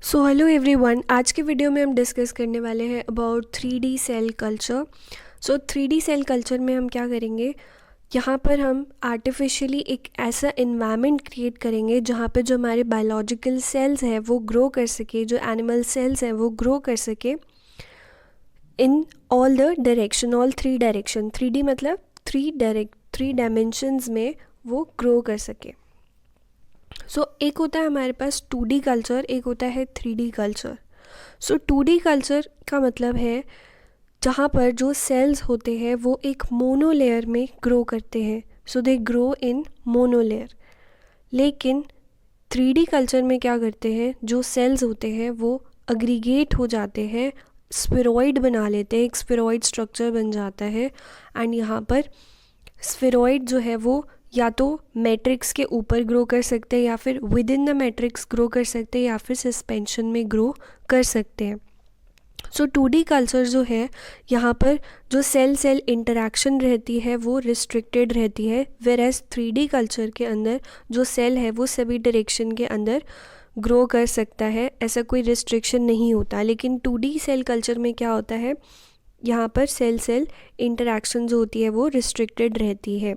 So hello everyone, आज के video में हम डिस्कस करने वाले हैं about 3D cell culture. So 3D cell culture में हम क्या करेंगे, यहाँ पर हम आर्टिफिशियली एक ऐसा इन्वायरमेंट क्रिएट करेंगे जहाँ पे जो हमारे बायोलॉजिकल सेल्स हैं वो ग्रो कर सके, जो एनिमल सेल्स हैं वो ग्रो कर सके in all the direction, all 3 direction. 3D मतलब 3 डायमेंशंस में वो ग्रो कर सके। एक होता है हमारे पास 2D कल्चर, एक होता है 3D कल्चर। 2D कल्चर का मतलब है जहाँ पर जो सेल्स होते हैं वो एक मोनोलेयर में ग्रो करते हैं, सो दे ग्रो इन मोनोलेयर। लेकिन 3D कल्चर में क्या करते हैं, जो सेल्स होते हैं वो अग्रीगेट हो जाते हैं, स्फेरॉइड बना लेते हैं, एक स्फेरॉइड स्ट्रक्चर बन जाता है। एंड यहाँ पर स्फेरॉइड जो है वो या तो मैट्रिक्स के ऊपर ग्रो कर सकते हैं, या फिर with in the matrix grow कर सकते हैं, या फिर सस्पेंशन में ग्रो कर सकते हैं। 2D कल्चर जो है, यहाँ पर जो सेल सेल इंटरेक्शन रहती है वो रिस्ट्रिक्टेड रहती है, वेर एज 3D कल्चर के अंदर जो सेल है वो सभी डायरेक्शन के अंदर ग्रो कर सकता है, ऐसा कोई रिस्ट्रिक्शन नहीं होता। लेकिन 2D सेल कल्चर में क्या होता है, यहाँ पर सेल सेल इंटरेक्शन जो होती है वो रिस्ट्रिक्टेड रहती है।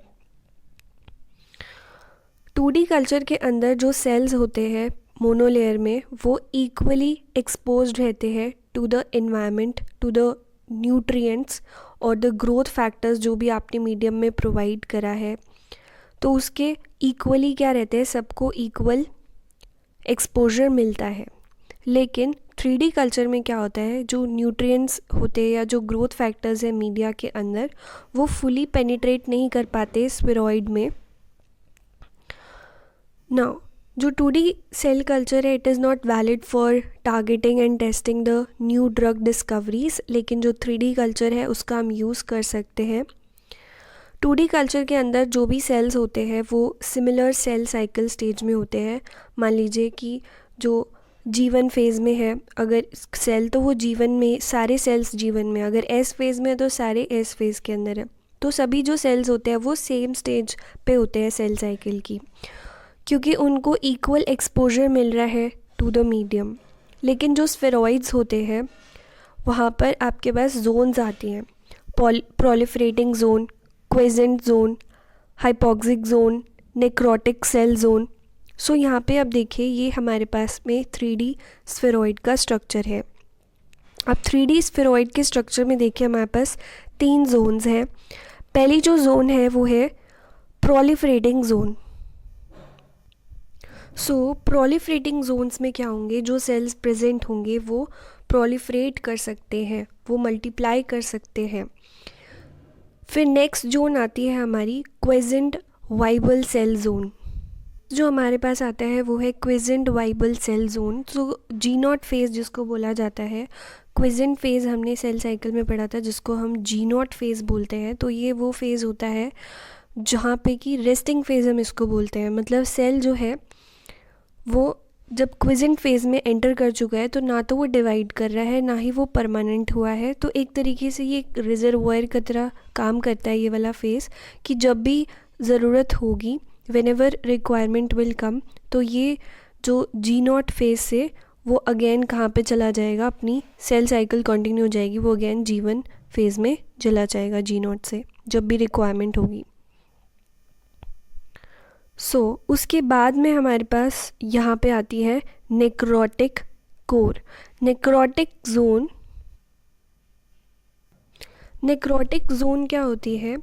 2D कल्चर के अंदर जो सेल्स होते हैं मोनोलेयर में वो इक्वली एक्सपोज्ड रहते हैं to the environment, to the nutrients और द ग्रोथ फैक्टर्स जो भी आपने मीडियम में प्रोवाइड करा है, तो उसके इक्वली क्या रहते हैं, सबको इक्वल एक्सपोजर मिलता है। लेकिन 3D कल्चर में क्या होता है, जो न्यूट्रिएंट्स होते हैं या जो ग्रोथ फैक्टर्स है मीडिया के अंदर वो फुली पेनिट्रेट नहीं कर पाते स्फेरॉइड में। नाउ जो 2D सेल कल्चर है, it is not valid for targeting and testing the new drug discoveries, लेकिन जो 3D कल्चर है उसका हम यूज़ कर सकते हैं। 2D कल्चर के अंदर जो भी सेल्स होते हैं वो सिमिलर सेल साइकिल स्टेज में होते हैं। मान लीजिए कि जो जीवन फेज़ में है, अगर सेल तो वो जीवन में, सारे सेल्स जीवन में, अगर एस फेज़ में है तो सारे एस फेज़ के अंदर है, तो सभी जो सेल्स होते हैं वो सेम स्टेज पे होते हैं सेल साइकिल की, क्योंकि उनको इक्वल एक्सपोजर मिल रहा है टू द मीडियम। लेकिन जो स्फेरॉइड्स होते हैं वहाँ पर आपके पास जोन्स आती हैं, proliferating zone, quiescent zone, hypoxic zone, necrotic sell zone. यहाँ पे अब देखिए ये हमारे पास में 3D स्फेरॉइड का स्ट्रक्चर है। अब 3D स्फेरॉइड के स्ट्रक्चर में देखिए हमारे पास 3 जोन्स हैं। पहली जो जोन है वो है प्रोलिफरेटिंग जोन। प्रोलिफरेटिंग जोन्स में क्या होंगे, जो सेल्स प्रेजेंट होंगे वो प्रोलिफरेट कर सकते हैं, वो मल्टीप्लाई कर सकते हैं। फिर नेक्स्ट जोन आती है हमारी क्वेसेंट वाइबल सेल जोन। जो हमारे पास आता है वो है quiescent viable cell zone. G naught phase जिसको बोला जाता है, क्वेसेंट फेज़ हमने सेल साइकिल में पढ़ा था जिसको हम जी नॉट फेज़ बोलते हैं। तो ये वो फेज़ होता है जहाँ पे कि रेस्टिंग फेज़ हम इसको बोलते हैं। मतलब सेल जो है वो जब क्वेसेंट फेज़ में एंटर कर चुका है तो ना तो वो डिवाइड कर रहा है, ना ही वो परमानेंट हुआ है। तो एक तरीके से ये एक रिजर्वॉयर की तरह काम करता है ये वाला फेज़, कि जब भी ज़रूरत होगी, when ever requirement will come, तो ये जो जी नॉट फेज़ से वो अगेन कहाँ पे चला जाएगा, अपनी सेल साइकिल कंटिन्यू हो जाएगी, वो अगेन जी1 फेज़ में चला जाएगा जी नॉट से जब भी रिक्वायरमेंट होगी। उसके बाद में हमारे पास यहाँ पे आती है necrotic core, necrotic zone. Necrotic zone क्या होती है,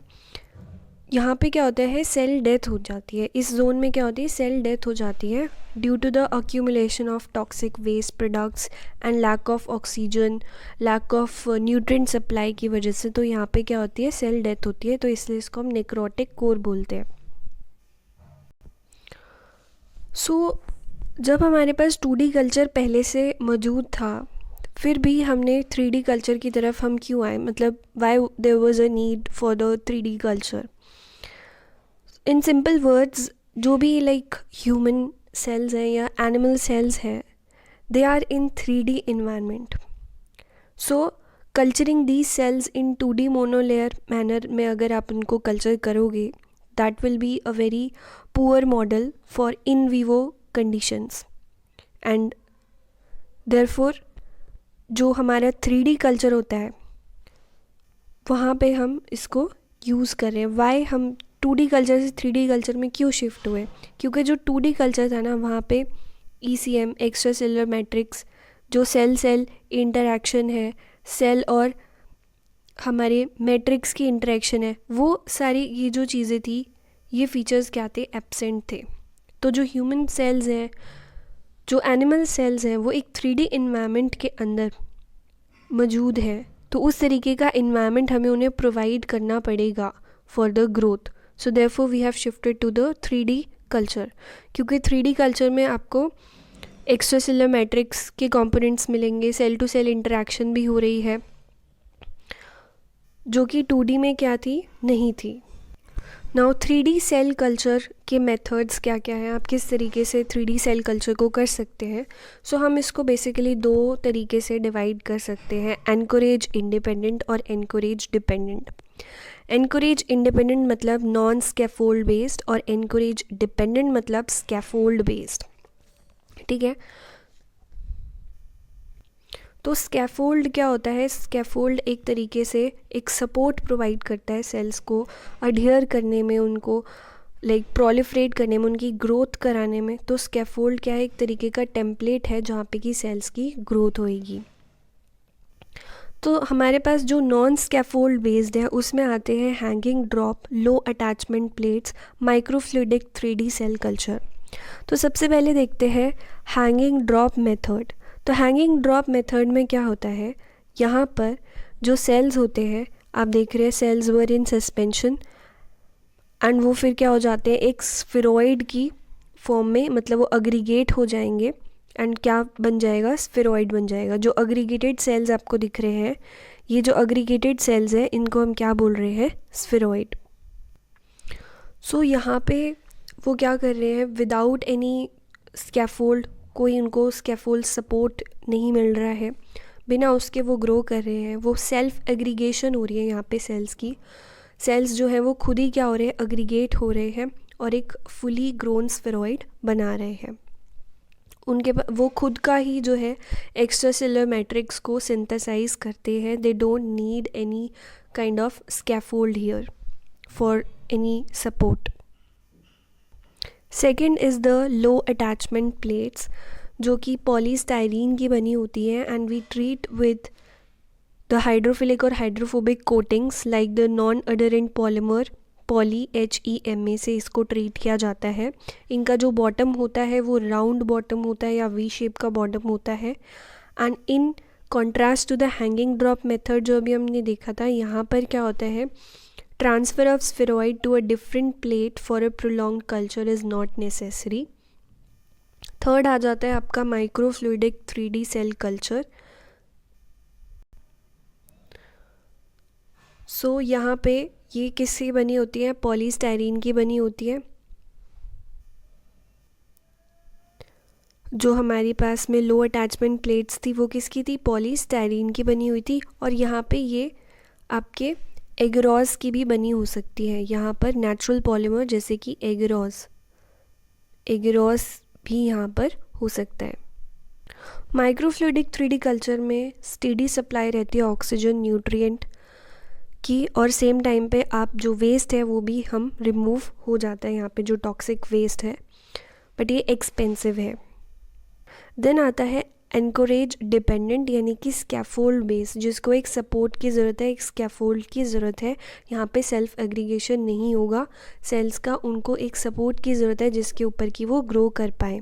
यहाँ पे क्या होता है, सेल डेथ हो जाती है। इस जोन में क्या होती है, सेल डेथ हो जाती है due to the accumulation of toxic waste products and lack of oxygen, lack of nutrient supply की वजह से। तो यहाँ पे क्या होती है, सेल डेथ होती है, तो इसलिए इसको हम नेक्रोटिक कोर बोलते हैं। जब हमारे पास 2D कल्चर पहले से मौजूद था, फिर भी हमने 3D कल्चर की तरफ हम क्यों आए, मतलब why there was a need for the 3D culture. In simple words, जो भी लाइक ह्यूमन सेल्स हैं या एनिमल सेल्स हैं, they are in 3D environment. Culturing these cells in 2D monolayer manner में अगर आप उनको कल्चर करोगे, that will be a very poor model for in vivo conditions, and therefore जो हमारा 3D कल्चर होता है वहाँ पे हम इसको यूज़ कर रहे हैं। वाई हम 2D कल्चर से 3D कल्चर में क्यों शिफ्ट हुए? क्योंकि जो 2D कल्चर था ना, वहाँ पे ECM एक्स्ट्रा सेलुलर मैट्रिक्स, जो सेल सेल इंटरेक्शन है, सेल और हमारे मैट्रिक्स की इंटरेक्शन है, वो सारी ये जो चीज़ें थी, ये फीचर्स क्या थे? एब्सेंट थे। तो जो ह्यूमन सेल्स हैं, जो एनिमल सेल्स हैं, वो एक 3D इन्वायरमेंट के अंदर मौजूद है। तो उस तरीके का इन्वायरमेंट हमें उन्हें प्रोवाइड करना पड़ेगा for the growth. So therefore we have shifted to the 3D culture, क्योंकि 3D कल्चर में आपको एक्स्ट्रा सेलुलर मैट्रिक्स के कंपोनेंट्स मिलेंगे, सेल टू सेल इंटरेक्शन भी हो रही है, जो कि 2D में क्या थी? नहीं थी। नाउ 3D सेल कल्चर के मेथड्स क्या क्या हैं, आप किस तरीके से 3D सेल कल्चर को कर सकते हैं? सो हम इसको बेसिकली 2 तरीके से डिवाइड कर सकते हैं, एनकोरेज इंडिपेंडेंट और एनकोरेज डिपेंडेंट। एनकोरेज इंडिपेंडेंट मतलब नॉन स्कैफोल्ड बेस्ड और एनकोरेज डिपेंडेंट मतलब स्कैफोल्ड बेस्ड। ठीक है, तो स्कैफोल्ड क्या होता है? स्कैफोल्ड एक तरीके से एक सपोर्ट प्रोवाइड करता है सेल्स को अडहियर करने में, उनको प्रोलिफरेट करने में, उनकी ग्रोथ कराने में। तो स्कैफोल्ड क्या है? एक तरीके का टेम्पलेट है जहाँ पे कि सेल्स की ग्रोथ होएगी। तो हमारे पास जो नॉन स्कैफोल्ड बेस्ड है उसमें आते हैं hanging drop, low attachment plates, microfluidic 3D cell culture. तो सबसे पहले देखते हैं हैंगिंग ड्रॉप मेथड। तो हैंगिंग ड्रॉप मेथड में क्या होता है? यहाँ पर जो सेल्स होते हैं, आप देख रहे हैं cells were in suspension and वो फिर क्या हो जाते हैं? एक स्फेरॉइड की फॉर्म में, मतलब वो अग्रीगेट हो जाएंगे एंड क्या बन जाएगा? स्फेरॉइड बन जाएगा। जो अग्रीगेटेड सेल्स आपको दिख रहे हैं, ये जो अग्रीगेटेड सेल्स हैं, इनको हम क्या बोल रहे हैं? स्फेरॉइड। सो यहाँ पे वो क्या कर रहे हैं? विदाउट एनी स्कैफोल्ड, कोई उनको स्कैफोल्ड सपोर्ट नहीं मिल रहा है, बिना उसके वो ग्रो कर रहे हैं। वो सेल्फ एग्रीगेशन हो रही है यहाँ पे सेल्स की। सेल्स जो है वो खुद ही क्या हो रहे हैं? अग्रीगेट हो रहे हैं और एक फुली ग्रोन स्फेरॉइड बना रहे हैं। उनके वो खुद का ही जो है एक्स्ट्रा सेलुलर मैट्रिक्स को सिंथेसाइज करते हैं। They don't need any kind of scaffold here for any support. Second is the low attachment plates, जो कि पॉलीस्टाइरीन की बनी होती है and we treat with the hydrophilic और hydrophobic coatings like the non adherent polymer, poly HEMA से इसको treat किया जाता है। इनका जो बॉटम होता है वो राउंड बॉटम होता है या V शेप का बॉटम होता है। And in contrast to the hanging drop method जो अभी हमने देखा था, यहाँ पर क्या होता है? Transfer of spheroid to a different plate for a prolong culture is not necessary. Third आ जाता है आपका माइक्रोफ्लूइडिक 3D सेल कल्चर। सो यहाँ पे ये किसकी बनी होती है? पॉलीस्टाइरीन की बनी होती है। जो हमारे पास में लो अटैचमेंट प्लेट्स थी वो किसकी थी? पॉलीस्टाइरीन की बनी हुई थी। और यहाँ पे ये आपके एगरोस की भी बनी हो सकती है। यहाँ पर नेचुरल पॉलीमर जैसे कि एगरोस भी यहाँ पर हो सकता है। माइक्रोफ्लूइडिक 3D कल्चर में स्टेडी सप्लाई रहती है ऑक्सीजन, न्यूट्रिएंट की, और सेम टाइम पे आप जो वेस्ट है वो भी हम रिमूव हो जाता है यहाँ पे, जो टॉक्सिक वेस्ट है, बट ये एक्सपेंसिव है। देन आता है एनकोरेज डिपेंडेंट, यानी कि स्कैफोल्ड बेस, जिसको एक सपोर्ट की ज़रूरत है, एक स्कैफोल्ड की ज़रूरत है। यहाँ पे सेल्फ एग्रीगेशन नहीं होगा सेल्स का, उनको एक सपोर्ट की ज़रूरत है जिसके ऊपर कि वो ग्रो कर पाए।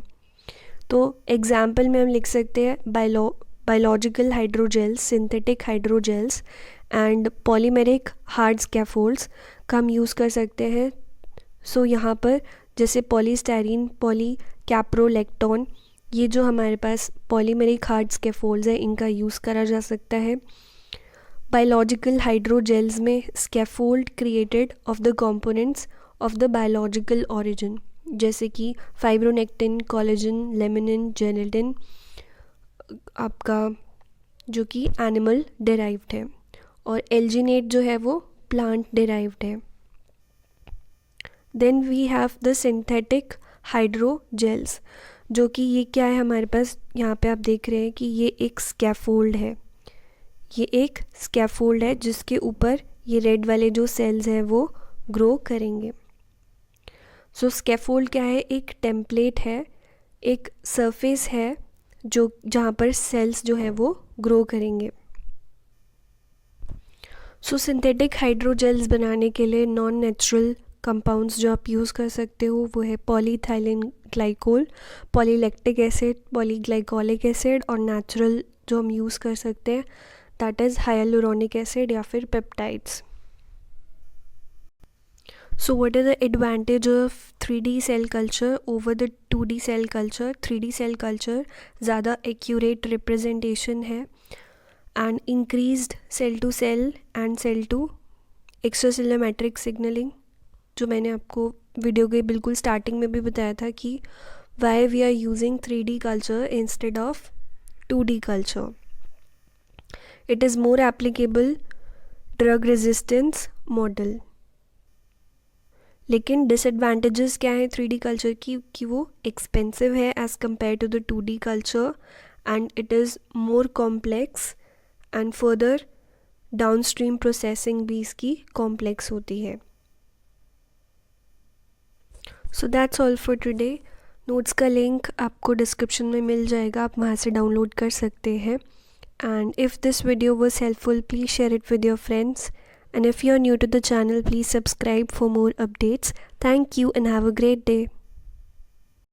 तो एग्जाम्पल में हम लिख सकते हैं biological hydrogels, synthetic hydrogels and polymeric hard scaffolds का हम यूज़ कर सकते हैं। सो यहाँ पर जैसे पॉलीस्टाइरीन, पॉलीकैप्रोलेक्टोन, ये जो हमारे पास पॉलीमेरिक हार्ड स्कैफोल्ड्स हैं, इनका यूज़ करा जा सकता है। बायोलॉजिकल हाइड्रोजेल्स में scaffold created of the components of the biological origin, जैसे कि फाइब्रोनेक्टिन, कोलेजन, लेमिनिन, जेलेटिन, आपका जो कि एनिमल डेराइव्ड है, और एल्जिनेट जो है वो प्लांट डेराइव्ड है। Then we have the synthetic hydrogels, जो कि ये क्या है हमारे पास, यहाँ पे आप देख रहे हैं कि ये एक स्कैफोल्ड है, ये एक स्कैफोल्ड है जिसके ऊपर ये रेड वाले जो सेल्स हैं वो ग्रो करेंगे। सो स्कैफोल्ड क्या है, एक टेम्पलेट है, एक सरफेस है जो जहाँ पर सेल्स जो है वो ग्रो करेंगे। सो सिंथेटिक हाइड्रोजेल्स बनाने के लिए नॉन नेचुरल कंपाउंड्स जो आप यूज़ कर सकते हो वो है polyethylene glycol, polylactic acid, polyglycolic acid, और नेचुरल जो हम यूज़ कर सकते हैं दैट इज़ हाइलुरोनिक एसिड या फिर peptides. So what is the advantage of 3D cell culture over the 2D cell culture? 3D cell culture ज़्यादा accurate representation है and increased cell to cell and cell to extracellular matrix signaling, जो मैंने आपको video के बिल्कुल starting में भी बताया था कि why we are using 3D culture instead of 2D culture. It is more applicable drug resistance model. लेकिन डिसएडवांटेजेस क्या है 3D कल्चर की, कि वो एक्सपेंसिव है as compared to the 2D culture and it is more complex and further downstream processing भी इसकी complex होती है। So that's all for today. Notes का लिंक आपको डिस्क्रिप्शन में मिल जाएगा, आप वहाँ से डाउनलोड कर सकते हैं। And if this video was helpful please share it with your friends. And if you are new to the channel, please subscribe for more updates. Thank you and have a great day.